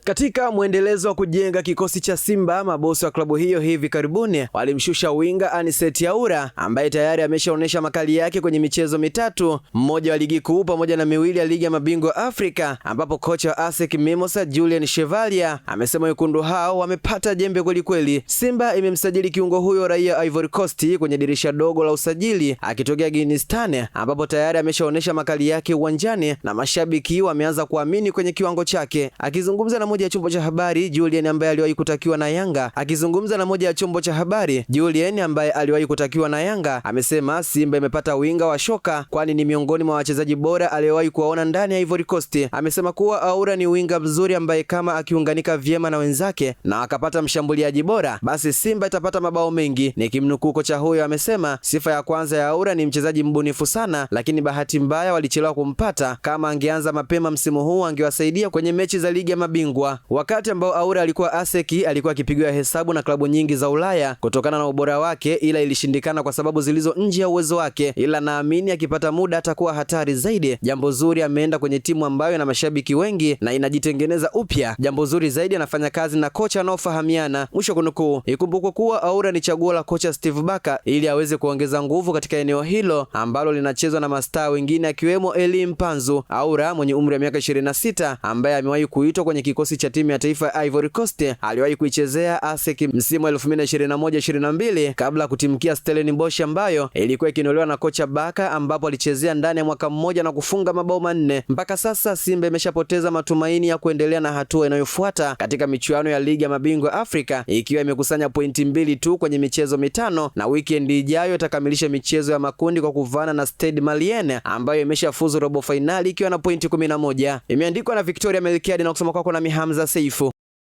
Katika mwendelezo wa kujenga kikosi cha Simba, mabosi wa klabu hiyo hivi karibuni walimshusha winga Anicet Yaura ambaye tayari ameshaonesha makali yake kwenye michezo mitatu, mmoja wa ligi kuu pamoja na miwili ya ligi ya mabingwa Afrika, ambapo kocha wa ASEC Mimosas Julien Chevalier amesema wekundu hao wamepata jembe kweli kweli. Simba imemsajili kiungo huyo raia Ivory Coast kwenye dirisha dogo la usajili akitokea Guinea, ambapo tayari ameshaonesha makali yake uwanjani na mashabiki wameanza kuamini kwenye kiwango chake. Akizungumza na moja ya chombo cha habari, Julien ambaye aliwahi kutakiwa na Yanga amesema Simba imepata winga wa shoka, kwani ni miongoni mwa wachezaji bora aliyowahi kuwaona ndani ya Ivory Coast. Amesema kuwa Aura ni winga mzuri ambaye kama akiunganika vyema na wenzake na akapata mshambuliaji bora, basi Simba itapata mabao mengi. Nikimnukuu kocha huyo amesema sifa ya kwanza ya Aura ni mchezaji mbunifu sana, lakini bahati mbaya walichelewa kumpata. Kama angeanza mapema msimu huu angewasaidia kwenye mechi za ligi ya mabingwa. Wakati ambao Aura alikuwa ASEC, alikuwa akipigiwa hesabu na klabu nyingi za Ulaya kutokana na ubora wake, ila ilishindikana kwa sababu zilizo nje ya uwezo wake, ila naamini akipata muda atakuwa hatari zaidi. Jambo zuri, ameenda kwenye timu ambayo ina mashabiki wengi na inajitengeneza upya. Jambo zuri zaidi, anafanya kazi na kocha anaofahamiana. Mwisho kunukuu. Ikumbukwe kuwa Aura ni chaguo la kocha Steve Barker ili aweze kuongeza nguvu katika eneo hilo ambalo linachezwa na mastaa wengine akiwemo Eli Mpanzu. Aura mwenye umri wa miaka 26 ambaye amewahi kuitwa kwenye kikosi cha timu ya taifa ya Ivory Coast, aliwahi kuichezea ASEC msimu wa 2021-22 kabla ya kutimkia Stellenbosch ambayo ilikuwa ikinolewa na kocha Barker, ambapo alichezea ndani ya mwaka mmoja na kufunga mabao 4. Mpaka sasa Simba imeshapoteza matumaini ya kuendelea na hatua inayofuata katika michuano ya ligi ya mabingwa Afrika, ikiwa imekusanya pointi 2 tu kwenye michezo 5, na weekend ijayo itakamilisha michezo ya makundi kwa kuvana na Stade Malien ambayo imeshafuzu robo finali ikiwa na pointi 11. Imeandikwa na Victoria Melkiadi na kusoma kwako na Hamza Seifu.